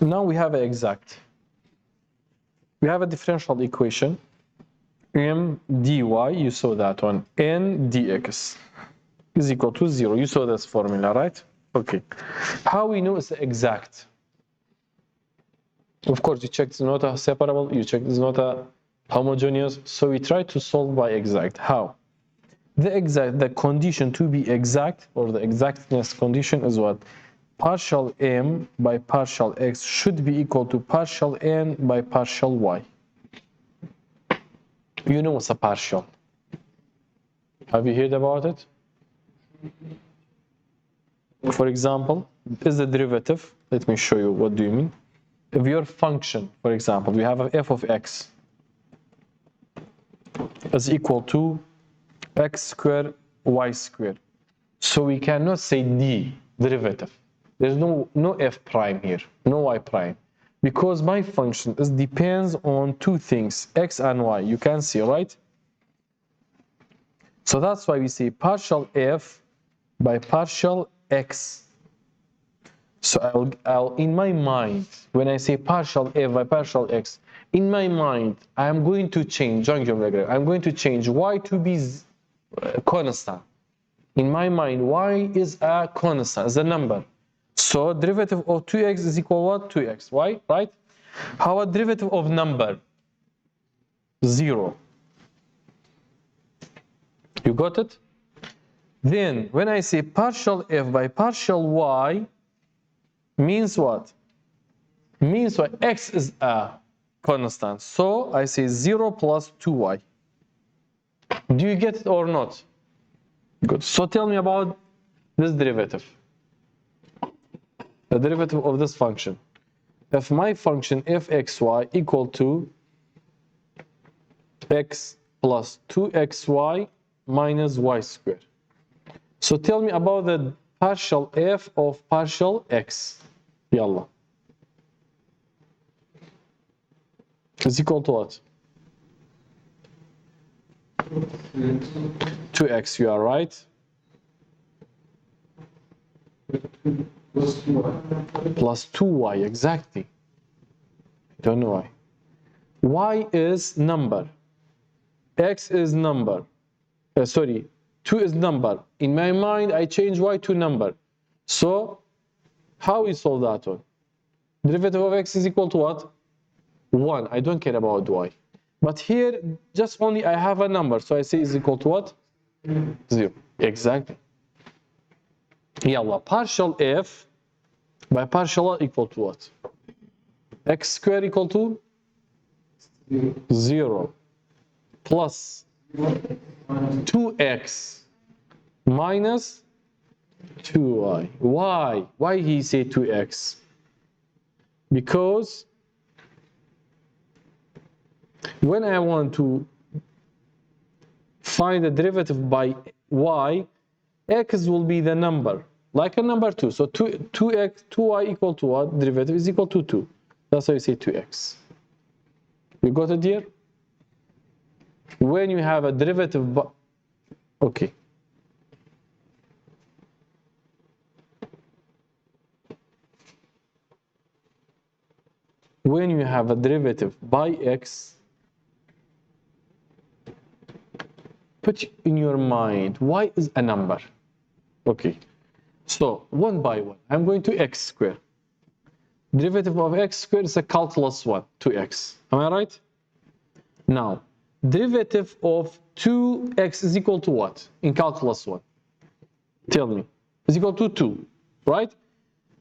Now we have an exact. We have a differential equation. M dy, you saw that one, n dx is equal to 0. You saw this formula, right? Okay. How we know it's exact? Of course, you check it's not a separable, you check it's not a homogeneous, so we try to solve by exact. How? The condition to be exact, or the exactness condition is what? Partial m by partial x should be equal to partial n by partial y. You know what's a partial? Have you heard about it? For example, is the derivative. Let me show you what do you mean. If your function, for example, we have a f of x is equal to x squared y squared. So we cannot say d derivative. There's no f prime here, no y prime. Because my function depends on two things, x and y. You can see, right? So that's why we say partial f by partial x. So I'll in my mind, when I say partial f by partial x, in my mind, I am going to change, I'm going to change y to be constant. In my mind, y is a constant, is a number. So derivative of 2x is equal what? 2x. Why? Right? How a derivative of number? 0. You got it? Then when I say partial f by partial y, means what? Means what? X is a constant. So I say 0 plus 2y. Do you get it or not? Good. So tell me about this derivative. The derivative of this function. If my function fxy equal to x plus 2xy minus y squared. So tell me about the partial f of partial x. Yalla. Is equal to what? 2x, you are right. Plus 2y, exactly. Don't know why. Y is number. X is number. 2 is number. In my mind, I change y to number. So, how we solve that one? Derivative of x is equal to what? 1. I don't care about y. But here, just only I have a number. So I say is equal to what? 0. Exactly. Yalla. Partial f by partial y equal to what? X squared equal to 0 plus 2x minus 2y. Why? Why he say 2x? Because when I want to find the derivative by y, x will be the number, like a number 2. So 2y equal to what? Derivative is equal to 2. That's why you say 2x. You got it here? When you have a derivative, okay. When you have a derivative by x, put in your mind, y is a number. Okay. So, 1 by 1, I'm going to x squared. Derivative of x squared is a calculus 1, 2x. Am I right? Now, derivative of 2x is equal to what in calculus 1? Tell me. Is equal to 2, right?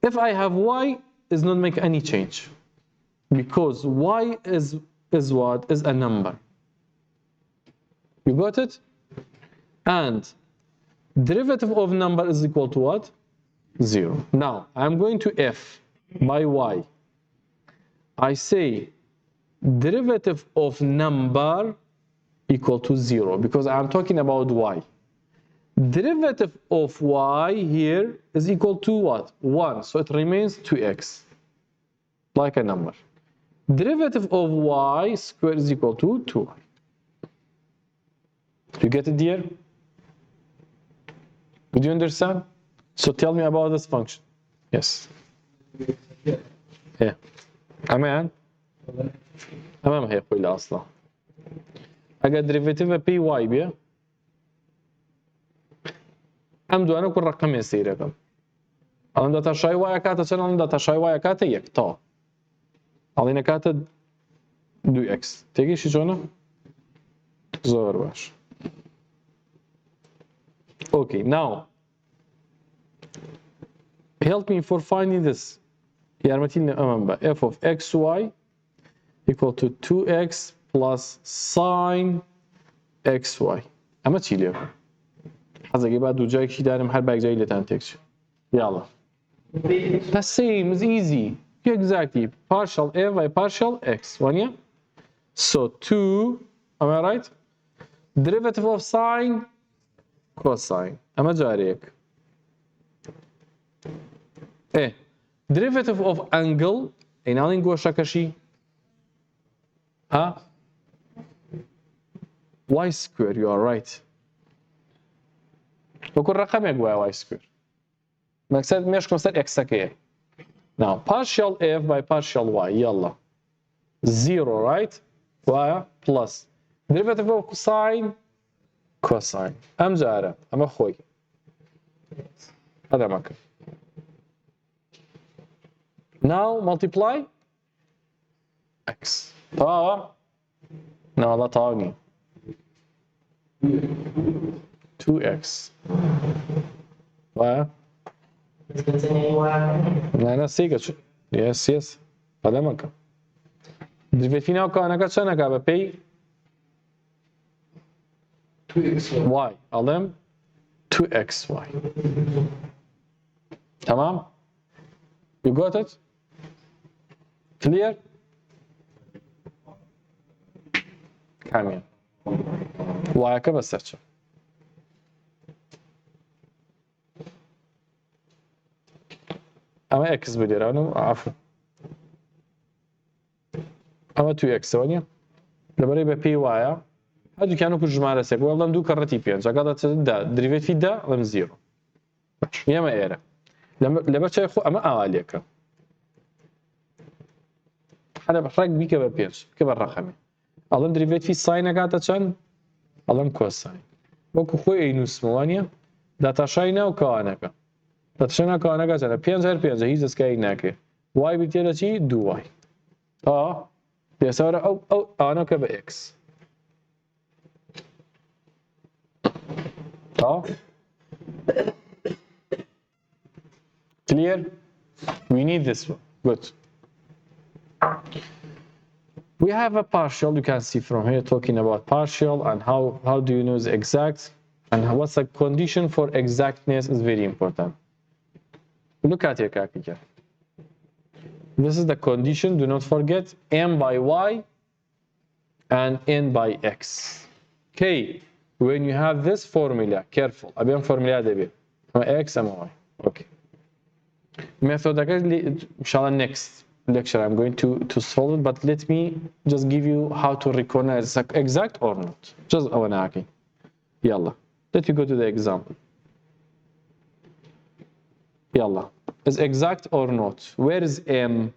If I have y, does not make any change. Because y is what? Is a number. You got it? And derivative of number is equal to what? 0. Now, I'm going to f by y. I say derivative of number equal to 0 because I'm talking about y. Derivative of y here is equal to what? 1. So it remains 2x, like a number. Derivative of y squared is equal to 2y. You get it here? Did you understand? So tell me about this function. Yes. ايه امان امام هي خوي اصلا اگر ديريفيتيف بي واي بيه ام دوانه كل رقم يصير رقم الان داتا شاي واي كاتا چن الان داتا شاي واي كاتا يك تا الان كاتا 2x تيجي شي جونا زور باش okay now help me for finding this يارمتين امام بقى f of xy equal to 2x plus sine xy اما تشيل يا حاجه يبقى دو جاي شي دارم هر باك جاي لتانتكش يلا the same is easy exactly partial f by partial x one yeah so 2 am I right derivative of sine cosine اما جاريك ايه derivative of angle اين الين قوشا كشي ها y square you are right وكل رقم يقوى y square مقصد مش كمثل x كيه now partial f by partial y يلا 0 right y plus derivative of sine cosine ام جاره ام خوي هذا مكان now multiply x طبعا لا طاقي 2x و نه سيجا yes هذا مكان derivative now كأنك شنك أبى pay 2xy علم 2xy تمام you got it clear كامل y كبس سرچ اما x بديرانو عفوا اما 2x ثانيه لبري ب py هادو كانوا كل جماعه سيك والله دو كرتي بيان جاكادا تدا ديريفيتيف دا لم زيرو يا ما ايرا لما شيء خو اما عليك انا بحرق بيك ببينش كبر رقمي الان ديريفيتيف ساين كاتا چن الان كوساين بوكو خو اينوس موانيا داتا شاينا وكانكا داتا شاينا كانكا چن 5 هيز سكاي ناكي واي بيتيرا چی 2 واي بيساوي او انا كب اكس clear we need this one good we have a partial you can see from here talking about partial and how do you know the exact and what's the condition for exactness is very important look at here Kakika. This is the condition do not forget m by y and n by x okay when you have this formula careful أبين formula ده x and y okay method inshallah next lecture I'm going to solve it but let me just give you how to recognize exact or not just أوناكي يلا let me go to the example يلا is exact or not where is m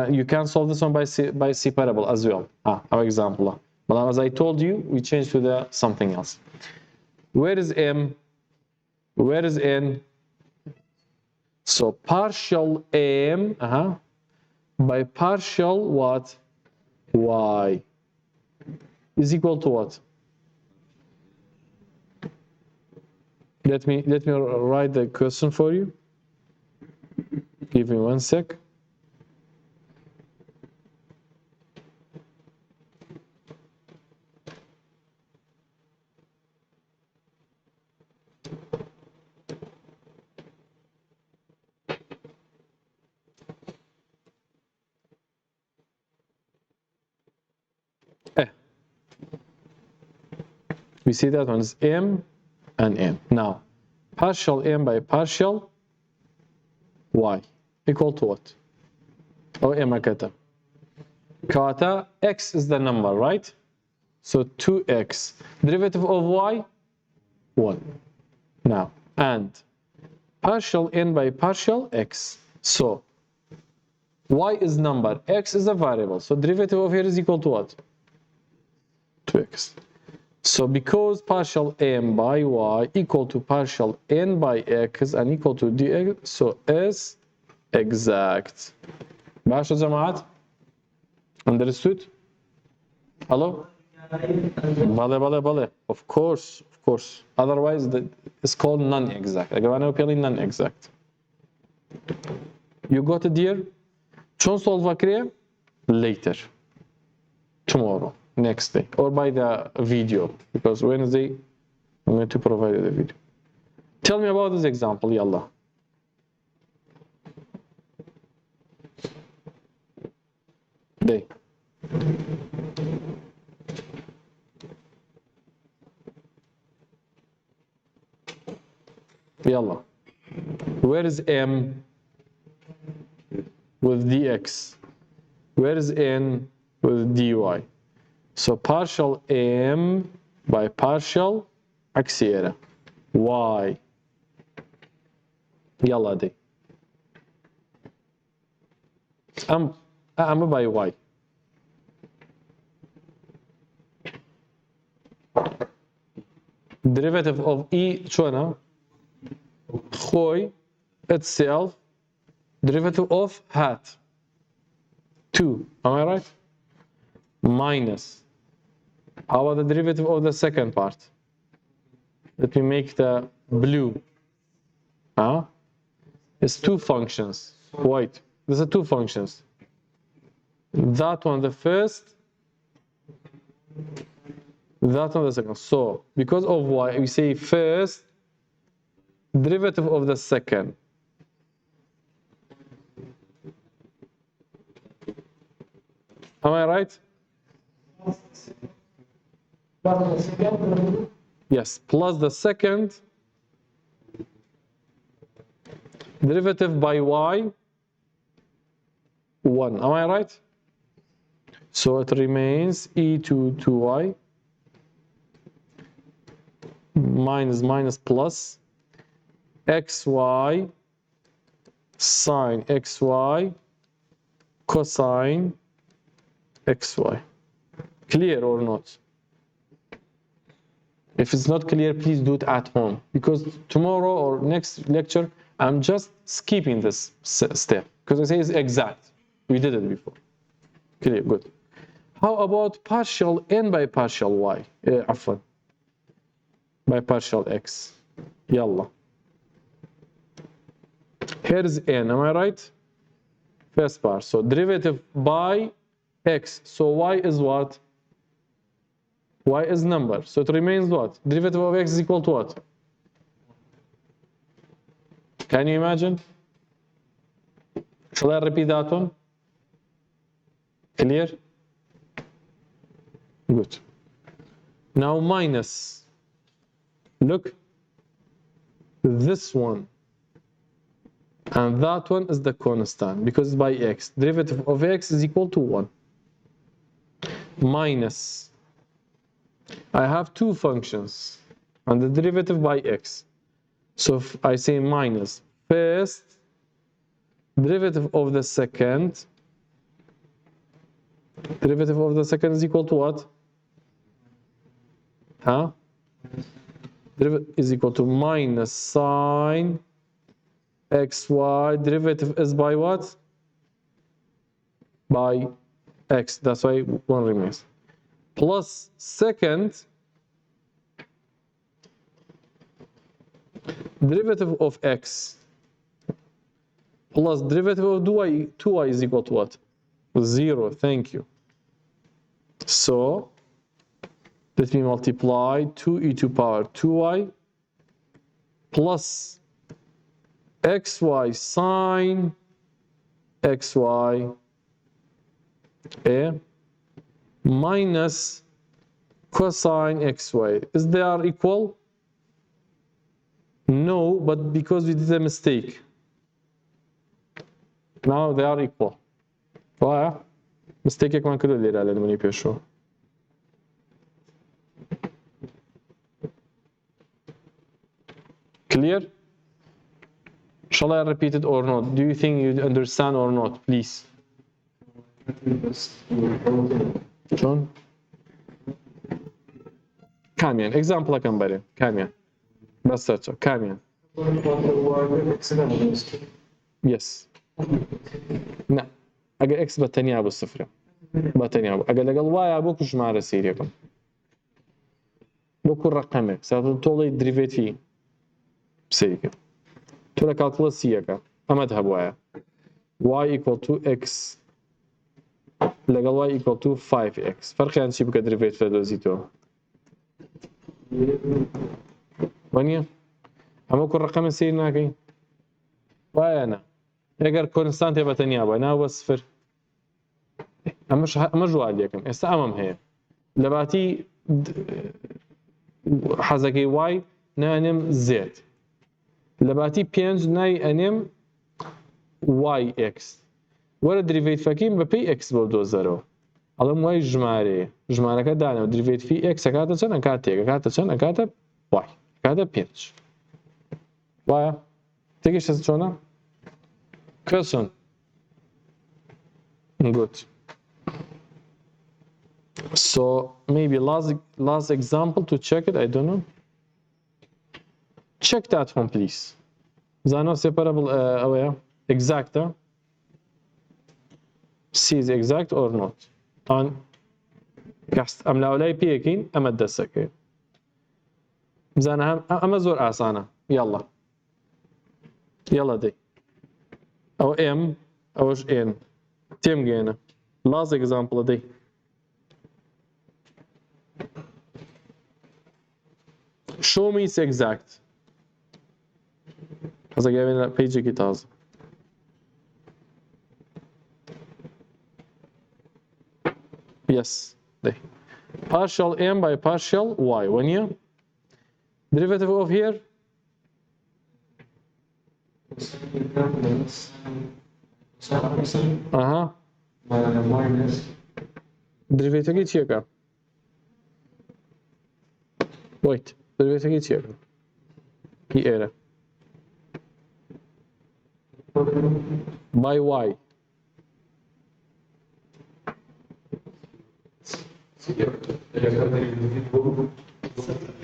you can solve this one by separable as well our example but as I told you we change to the something else where is m where is n so partial m by partial what y is equal to what let me write the question for you give me 1 sec we see that one is m and n. Now, partial m by partial y equal to what? Oh, m kata. Kata x is the number, right? So 2x. Derivative of y? 1. Now, and partial n by partial x. So, Y is number, X is a variable. So derivative of here is equal to what? 2X. So because partial M by Y equal to partial N by X and equal to dx, so is exact. ماشي يا جماعة؟ Understood? Hello? Bale. Of course. Otherwise, it's called non-exact. يا جماعة أنا non-exact. You got it here? شلون solve كريه? Later. Tomorrow. Next day. Or by the video. Because Wednesday, I'm going to provide the video. Tell me about this example, يلا. Day. يلا. Where is M with dx? Where is N with dy? So partial M by partial عكسية Y. يلا دي. I'm by Y. Derivative of E شو أنا؟ خوي itself derivative of hat 2, am I right? Minus, how about the derivative of the second part? Let me make the blue. It's two functions. Wait, these are two functions. That one the first, that one the second. So because of Y, we say first derivative of the second. Am I right? Yes, plus the second derivative by Y 1. Am I right? So it remains e to 2y minus plus xy sine xy cosine xy. Clear or not? If it's not clear, please do it at home, because tomorrow or next lecture I'm just skipping this step because I say it's exact. We did it before. Clear, good. How about partial n by partial y? عفوا, by partial x. يلا. Here's n, am I right? First part. So derivative by x. So y is what? Y is number. So it remains what? Derivative of x is equal to what? Can you imagine? Shall I repeat that one? Clear? Good. Now minus. Look. This one and that one is the constant because it's by x. Derivative of x is equal to 1. Minus. I have two functions and the derivative by x. So if I say minus, first derivative of the second, derivative of the second is equal to what? Derivative is equal to minus sine xy. Derivative is by what? By x. That's why 1 remains. Plus second derivative of x plus derivative of 2y is equal to what? 0. Thank you. So let me multiply 2e to power 2y plus xy sine xy minus cosine xy. Is they are equal? No, but because we did a mistake. Now they are equal. Why? Mistake كمان كله اللي رأى لما يبيشوا. Clear? Shall I repeat it or not? Do you think you understand or not? Please. شلون؟ كاميان اكزامبل كم بري كاميان بس سيرش كاميان يس لا اگر اكس بتنيا ابو صفر بتنيا ابو اگر لقل واي ابو كش مع رسيريكم بكل رقمك ستطولي دريفيتي بسيك ترى كالكولاسيكا اما تهب واي y equal to x لقل y equal to 5x فرق يعني شي بك دريفيت لدوزيتو وانيا اما كل رقم سير ناكي واي انا اگر كونستانت بتنيا ابو انا هو صفر اما جوال يكم اسا امام هي لباتي حزكي واي نانم زد لباتي بينج ناي انم واي اكس ولا دريفيت فكيم ببي اكس بودو زيرو علم واي جمارة كدانا دريفيت في اكس اكاتا چن اكاتا اكاتا چن اكاتا واي اكاتا بينج واي تيجيش تسونا كسون good so maybe last example to check it I don't know check that one please zano separable away exact C is exact or not on cast am لاولاي بيكين ام الدسك زانا ام زور اسانا يلا دي او ام او ان تيم جينا last example دي show me it's exact هذا جايبين page كي تازه yes ده partial m by partial y when you derivative of here minus derivative की चाहिए का wait derivative की चाहिए का की era by y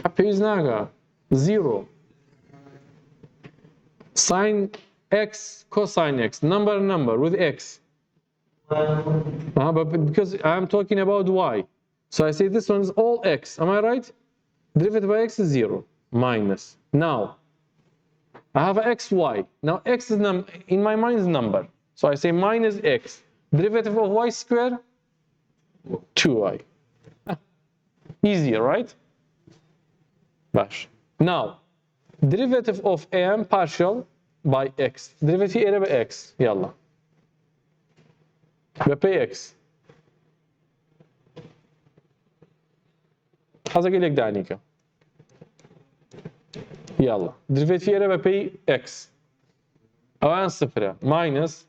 Appears naga 0 sine x cosine x number with x but because I'm talking about y so I say this one is all x am I right derivative by x is 0 minus now I have a xy now x is in my mind is number so I say minus x derivative of y square 2y easier right bash now derivative of m partial by x derivative area by x يلا by x هذا قال لك دانيكا يلا derivative area by x اوان صفر minus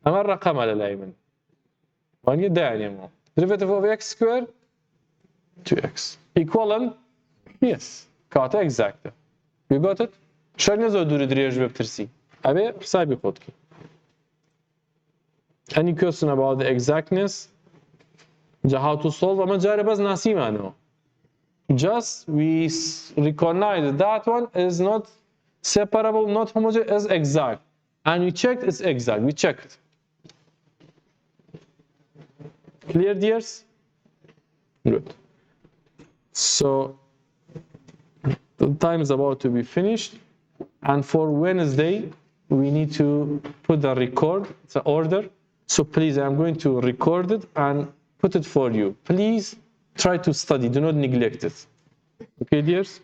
اما الرقم على الايمن واني داني مو derivative of x square 2x equivalent yes كاتا exact you got it شو نزود دوري دريج بترسي ابي حسابي خودك any question about the exactness how to solve اما جاري بس ناسي معناه just we recognize that one is not separable not homogeneous is exact and we checked it's exact we checked clear dears good so the time is about to be finished and for Wednesday we need to put the record the order so please I'm going to record it and put it for you please try to study do not neglect it okay dears